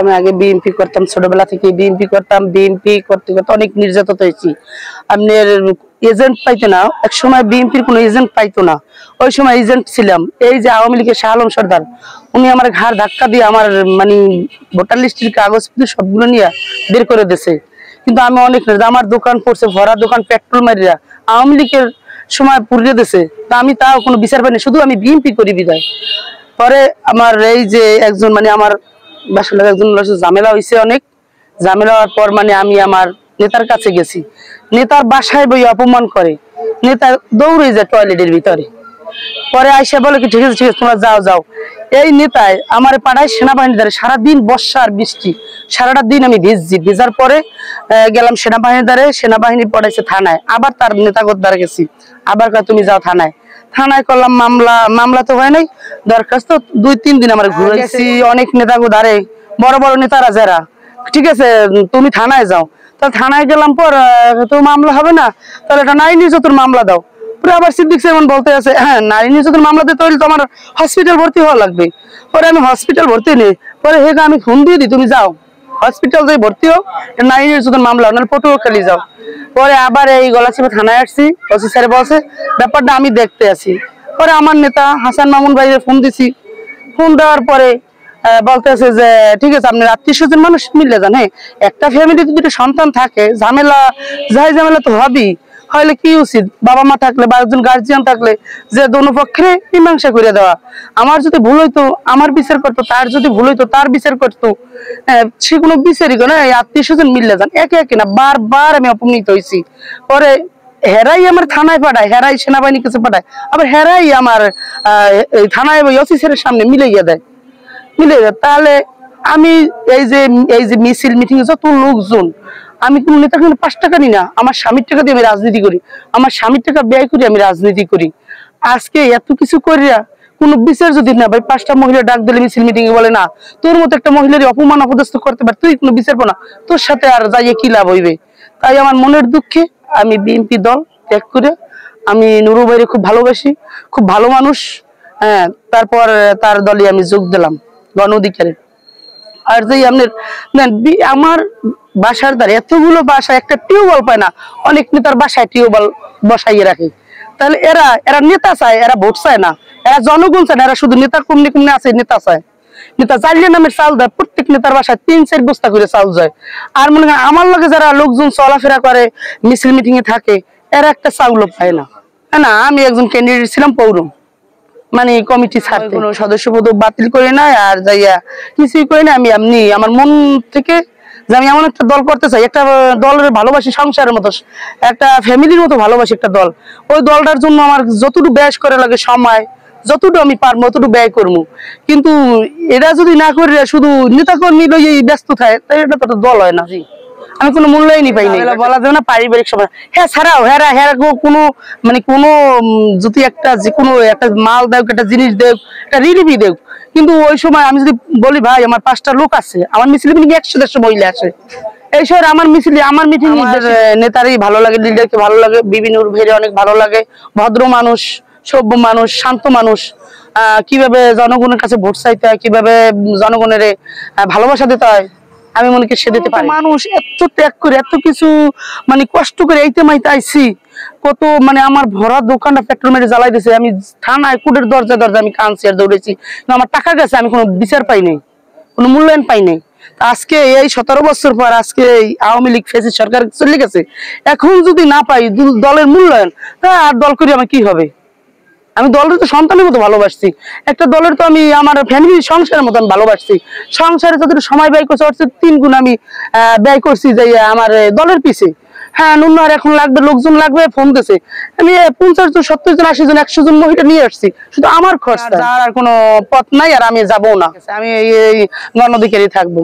আমি আগে বিএনপি করতাম, ছোটবেলা থেকে বিএনপি করতাম। বিএনপি করতে করতে অনেক নির্যাতিত হয়েছি। আপনার এজেন্ট পাইতো না, এক সময় বিএনপির কোনো এজেন্ট পাইতো না, ওই সময় এজেন্ট ছিলাম। এই যে আওয়ামী লীগের শাহ আলম সর্দার, উনি আমার ঘাড় ধাক্কা দিয়ে আমার মানে ভোটার লিস্টের কাগজ সবগুলো নিয়ে বের করে দিয়েছে। কিন্তু আমি অনেক, আমার দোকান পড়ছে ভরা, দোকান পেট্রোল মারিয়া আওয়ামী লীগের সময় পুড়িয়ে দিয়েছে। তা আমি তাও কোনো বিচার পাইনি, শুধু আমি বিএনপি করি বিদায়। পরে আমার এই যে একজন মানে আমার বাসার একজন ঝামেলা হয়েছে, অনেক ঝামেলা হওয়ার পর মানে আমি আমার নেতার কাছে গেছি। নেতার বাসায় বই অপমান করে, নেতা দৌড়ে যায় টয়লেটের ভিতরে। পরে আইসা বলে কি ঠিক আছে ঠিক আছে তোমরা যাও যাও। এই নেতায় আমার পাড়ায় সেনাবাহিনী দ্বারে, সারাদিন বর্ষা আর বৃষ্টি, সারাটা দিন আমি ভিজছি। ভিজার পরে গেলাম সেনাবাহিনীর দ্বারে, সেনাবাহিনী পড়াইছে থানায়। আবার তার নেতাগত দ্বারা গেছি, আবার তুমি যাও থানায়। থানায় করলাম মামলা, মামলা তো হয় নাই, দরখাস্ত 2-3 দিন আমার ঘুরে গেছি। অনেক নেতাগো ধারে, বড় বড় নেতারা যারা, ঠিক আছে তুমি থানায় যাও। তাহলে থানায় গেলাম পর তো মামলা হবে না, তাহলে এটা নারী নির্যাতন মামলা দাও। আবার সিদ্দিক সাহেব বলতে আছে হ্যাঁ নারী নির্যাতন মামলা দিতে হলে তো আমার হসপিটাল ভর্তি হওয়া লাগবে। পরে আমি হসপিটাল ভর্তি নেই, পরে হেকে আমি ফোন দিয়ে দিই তুমি যাও হসপিটাল যাই ভর্তি হও, নারী নির্যাতন মামলা নাহলে পটুয়াখালী যাও। পরে আবার এই গলাচিপা থানায় আসছি, ওসি স্যার বলছে ব্যাপারটা আমি দেখতে আছি। পরে আমার নেতা হাসান মামুন ভাইয়ের ফোন দিছি, ফোন দেওয়ার পরে বলতেছে যে ঠিক আছে আপনার 300 জন মানুষ মিলে যান। হ্যাঁ একটা ফ্যামিলিতে দুটো সন্তান থাকে, ঝামেলা যাই ঝামেলা তো হবেই, হলে কি উচিত বাবা মা থাকলে বা একজন গার্জিয়ান থাকলে যে দোনো পক্ষে মীমাংসা করে দেওয়া। আমার যদি ভুল হইতো আমার বিচার করতো, তার যদি ভুল হইতো তার বিচার করতো। সে কোনো বিচারই করে না, 300 জন মিলে যান, একে একে না, বারবার আমি অপমানিত হয়েছি। পরে হেরাই আমার থানায় পাঠায়, হেরাই সেনাবাহিনীর কাছে পাঠায়, আবার হেরাই আমার থানায় ওসি স্যারের সামনে মিলে গিয়ে দেয়, মিলে যায়। তাহলে আমি এই যে মিছিল মিটিং যত লোকজন, আমি কোন নেতা কিন্তু 5 টাকা নিই না, আমার স্বামীর টাকা দিয়ে আমি রাজনীতি করি, আমার স্বামীর টাকা ব্যয় করি আমি রাজনীতি করি। আজকে এত কিছু করিয়া কোনো বিচার যদি না ভাই, 5টা মহিলা ডাক দিলে মিছিল মিটিং এ বলে না তোর মতো একটা মহিলার অপমান অপদস্থ করতে পার, তুই কোনো বিচার পো না, তোর সাথে আর যাইয়ে কি লাভ হইবে। তাই আমার মনের দুঃখে আমি বিএনপি দল ত্যাগ করে আমি নুরু ভাইরে খুব ভালোবাসি, খুব ভালো মানুষ। হ্যাঁ তারপর তার দলে আমি যোগ দিলাম গণ অধিকারে। আর যে আপনার আমার বাসার দ্বারা এতগুলো বাসা একটা টিউবওয়েল পায় না, অনেক নেতার বাসায় টিউবওয়েল বসাইয়ে রাখে। তাহলে এরা নেতা চায়, এরা ভোট চায় না, এরা জনগণ চায় না, এরা শুধু নেতার কমনে কমনে আছে নেতা চায়। নেতা চাইলে নামের চাল দেয়, প্রত্যেক নেতার বাসায় 3-4 বস্তা করে চাল যায়। আর মনে হয় আমার লগে যারা লোকজন চলাফেরা করে মিছিল মিটিং এ থাকে, এরা একটা চাউলও পায় না। না আমি একজন ক্যান্ডিডেট ছিলাম পৌর মানে কমিটি ছাড়তে, কোনো সদস্য পদ বাতিল করে নাই আর যাইয়া কিছুই করে না। আমি এমনি আমার মন থেকে যে আমি এমন একটা দল করতে চাই, একটা দলের ভালোবাসি, সংসারের মতো একটা ফ্যামিলির মতো ভালোবাসি একটা দল। ওই দলটার জন্য আমার যতটুকু ব্যয় করে লাগে সময়, যতটুকু আমি পারবো ততটুকু ব্যয় করবো। কিন্তু এরা যদি না করে শুধু নেতাকর্মী লইয়ে ব্যস্ত থাকে, তাই এটা তো দল হয় না। আমি কোনো মূল্যায়নই পাই না, বলা যাবে না পারিবারিক সময়। হ্যাঁ ছাড়াও হেরা কোনো মানে কোনো যদি একটা যে কোনো একটা মাল দেখ, একটা জিনিস দেখ, একটা রিলিফই দেখ, কিন্তু ওই সময় আমি যদি বলি ভাই আমার 5টা লোক আছে, আমার মিছিল মিটিং 100-150 মহিলা আসে, এই সময় আমার মিছিল আমার মিটিং নেতারই ভালো লাগে, লিডারকে ভালো লাগে, বিভিন্ন ভেরে অনেক ভালো লাগে। ভদ্র মানুষ, সভ্য মানুষ, শান্ত মানুষ, কিভাবে জনগণের কাছে ভোট চাইতে হয়, কিভাবে জনগণের ভালোবাসা দিতে হয়, আমি মনে করি সে দিতে পারি। মানুষ এত ত্যাগ করে এত কিছু মানে কষ্ট করে এইতে মাইতে আইছি, কত মানে আমার ভরা দোকানটা পেট্রোল মেরে জ্বালাই দিয়েছে। আমি থানায় কোর্টের দরজা আমি কাঁদছি আর দৌড়েছি, কিন্তু আমার টাকা গেছে, আমি কোনো বিচার পাই নাই, কোনো মূল্যায়ন পাই নাই। আজকে এই 17 বছর পর আজকে এই আওয়ামী লীগ ফেসিস্ট সরকার চলে গেছে, এখন যদি না পাই দলের মূল্যায়ন, আর দল করি আমার কি হবে। আমি দলের তো সন্তানের মতো ভালোবাসছি, একটা দলের তো আমি আমার ফ্যামিলি সংসারের মতো আমি ভালোবাসছি। সংসারে যতটুকু সময় ব্যয় করছি ওর 3 গুণ আমি ব্যয় করছি যে আমার দলের পিছে। হ্যাঁ নুন আর এখন লাগবে, লোকজন লাগবে, ফোন দিয়েছে, আমি 50 জন 70 জন 80 জন 100 জন মহিলা নিয়ে আসছি, শুধু আমার খরচ, আর কোনো পথ নাই, আর আমি যাবো না, আমি এই গণ অধিকারী থাকবো।